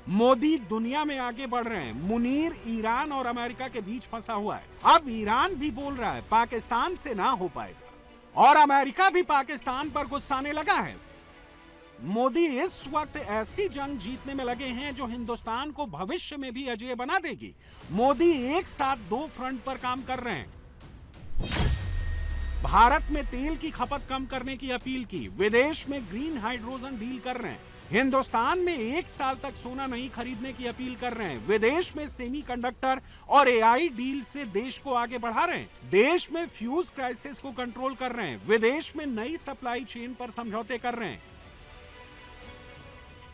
मोदी दुनिया में आगे बढ़ रहे हैं। मुनीर ईरान और अमेरिका के बीच फंसा हुआ है। अब ईरान भी बोल रहा है पाकिस्तान से ना हो पाएगा और अमेरिका भी पाकिस्तान पर गुस्साने लगा है। मोदी इस वक्त ऐसी जंग जीतने में लगे हैं जो हिंदुस्तान को भविष्य में भी अजेय बना देगी। मोदी एक साथ दो फ्रंट पर काम कर रहे हैं। भारत में तेल की खपत कम करने की अपील की, विदेश में ग्रीन हाइड्रोजन डील कर रहे हैं, हिंदुस्तान में एक साल तक सोना नहीं खरीदने की अपील कर रहे हैं, विदेश में सेमीकंडक्टर और एआई डील से देश को आगे बढ़ा रहे हैं, देश में फ्यूज क्राइसिस को कंट्रोल कर रहे हैं, विदेश में नई सप्लाई चेन पर समझौते कर रहे हैं।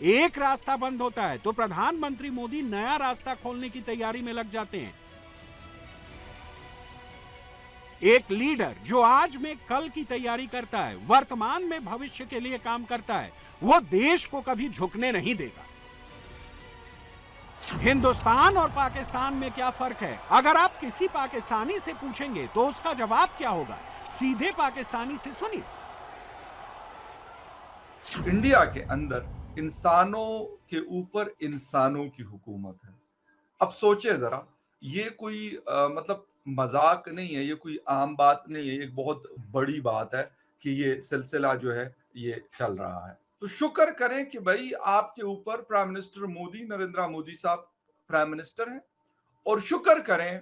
एक रास्ता बंद होता है तो प्रधानमंत्री मोदी नया रास्ता खोलने की तैयारी में लग जाते हैं। एक लीडर जो आज में कल की तैयारी करता है, वर्तमान में भविष्य के लिए काम करता है, वो देश को कभी झुकने नहीं देगा। हिंदुस्तान और पाकिस्तान में क्या फर्क है? अगर आप किसी पाकिस्तानी से पूछेंगे तो उसका जवाब क्या होगा? सीधे पाकिस्तानी से सुनिए। इंडिया के अंदर इंसानों के ऊपर इंसानों की हुकूमत है। अब सोचे जरा, ये कोई मतलब मजाक नहीं है, ये कोई आम बात नहीं है, एक बहुत बड़ी बात है कि ये सिलसिला जो है ये चल रहा है। तो शुक्र करें कि भाई आपके ऊपर प्राइम मिनिस्टर मोदी, नरेंद्र मोदी साहब प्राइम मिनिस्टर हैं, और शुक्र करें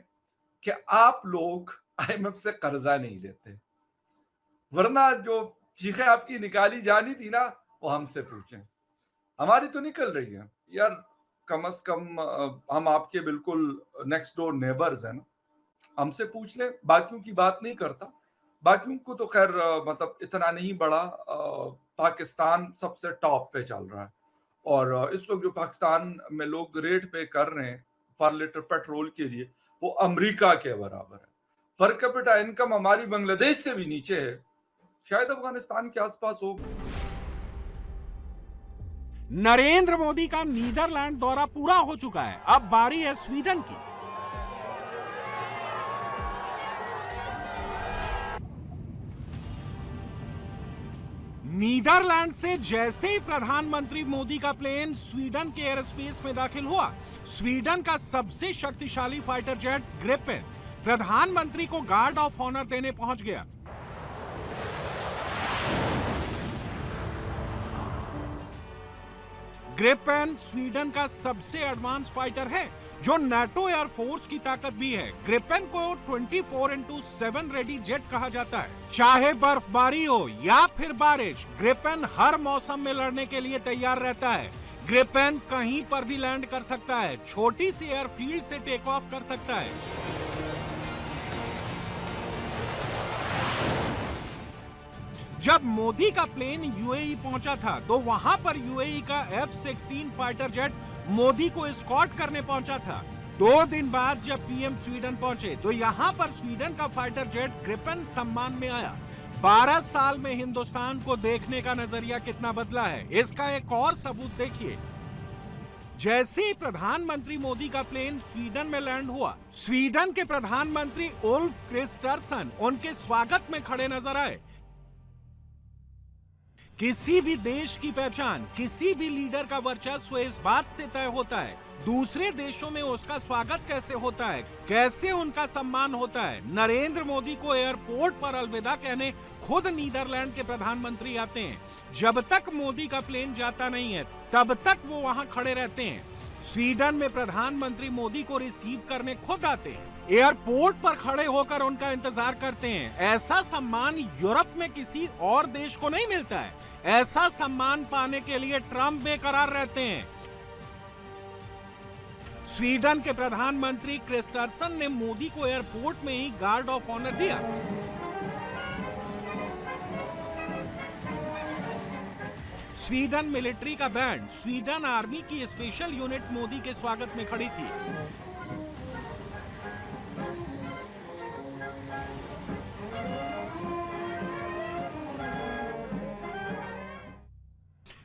कि आप लोग आईएमएफ से कर्जा नहीं लेते, वरना जो चीखें आपकी निकाली जानी थी ना, वो हमसे पूछें, हमारी तो निकल रही है यार। कम से कम हम आपके बिल्कुल नेक्स्ट डोर नेबर्स हैं ना, हमसे पूछ ले। बाकियों की बात नहीं करता, बाकियों को तो खैर मतलब इतना नहीं बड़ा। पाकिस्तान सबसे टॉप पे चल रहा है, और इस वक्त जो पाकिस्तान में लोग रेट पे कर रहे हैं पर लीटर पेट्रोल के लिए, वो अमेरिका के बराबर है। पर कैपिटा इनकम हमारी बांग्लादेश से भी नीचे है, शायद अफगानिस्तान के आसपास हो। नरेंद्र मोदी का नीदरलैंड दौरा पूरा हो चुका है, अब बारी है स्वीडन की। नीदरलैंड से जैसे ही प्रधानमंत्री मोदी का प्लेन स्वीडन के एयर स्पेस में दाखिल हुआ, स्वीडन का सबसे शक्तिशाली फाइटर जेट ग्रिपेन प्रधानमंत्री को गार्ड ऑफ ऑनर देने पहुंच गया। ग्रिपेन स्वीडन का सबसे एडवांस फाइटर है जो नाटो एयर फोर्स की ताकत भी है। ग्रिपेन को 24x7 रेडी जेट कहा जाता है। चाहे बर्फबारी हो या फिर बारिश, ग्रिपेन हर मौसम में लड़ने के लिए तैयार रहता है। ग्रिपेन कहीं पर भी लैंड कर सकता है, छोटी सी एयरफील्ड से टेक ऑफ कर सकता है। जब मोदी का प्लेन यूएई पहुंचा था तो वहां पर यूएई का F-16 फाइटर जेट मोदी को एस्कॉर्ट करने पहुंचा था। 2 दिन बाद जब पीएम स्वीडन पहुंचे तो यहां पर स्वीडन का फाइटर जेट ग्रिपेन सम्मान में आया। 12 साल में हिंदुस्तान को देखने का नजरिया कितना बदला है, इसका एक और सबूत देखिए। जैसे ही प्रधानमंत्री मोदी का प्लेन स्वीडन में लैंड हुआ, स्वीडन के प्रधानमंत्री उल्फ क्रिस्टर्सन उनके स्वागत में खड़े नजर आए। किसी भी देश की पहचान, किसी भी लीडर का वर्चस्व इस बात से तय होता है दूसरे देशों में उसका स्वागत कैसे होता है, कैसे उनका सम्मान होता है। नरेंद्र मोदी को एयरपोर्ट पर अलविदा कहने खुद नीदरलैंड के प्रधानमंत्री आते हैं। जब तक मोदी का प्लेन जाता नहीं है तब तक वो वहां खड़े रहते हैं। स्वीडन में प्रधानमंत्री मोदी को रिसीव करने खुद आते हैं, एयरपोर्ट पर खड़े होकर उनका इंतजार करते हैं। ऐसा सम्मान यूरोप में किसी और देश को नहीं मिलता है। ऐसा सम्मान पाने के लिए ट्रंप बेकरार रहते हैं। स्वीडन के प्रधानमंत्री क्रिस्टर्सन ने मोदी को एयरपोर्ट में ही गार्ड ऑफ ऑनर दिया। स्वीडन मिलिट्री का बैंड, स्वीडन आर्मी की स्पेशल यूनिट मोदी के स्वागत में खड़ी थी।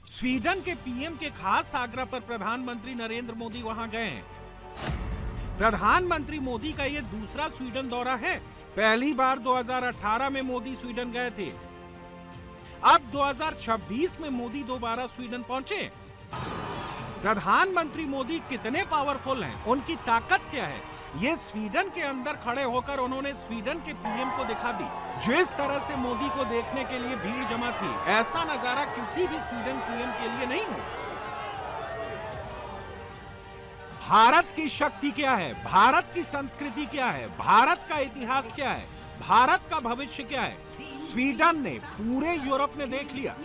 स्वीडन के पीएम के खास आग्रह पर प्रधानमंत्री नरेंद्र मोदी वहां गए हैं। प्रधानमंत्री मोदी का यह दूसरा स्वीडन दौरा है। पहली बार 2018 में मोदी स्वीडन गए थे। अब 2026 में मोदी दोबारा स्वीडन पहुंचे। प्रधानमंत्री मोदी कितने पावरफुल हैं, उनकी ताकत क्या है, ये स्वीडन के अंदर खड़े होकर उन्होंने स्वीडन के पीएम को दिखा दी। जिस तरह से मोदी को देखने के लिए भीड़ जमा थी, ऐसा नजारा किसी भी स्वीडन पीएम के लिए नहीं हो। भारत की शक्ति क्या है, भारत की संस्कृति क्या है, भारत का इतिहास क्या है, भारत का भविष्य क्या है, स्वीडन ने, पूरे यूरोप ने देख लिया।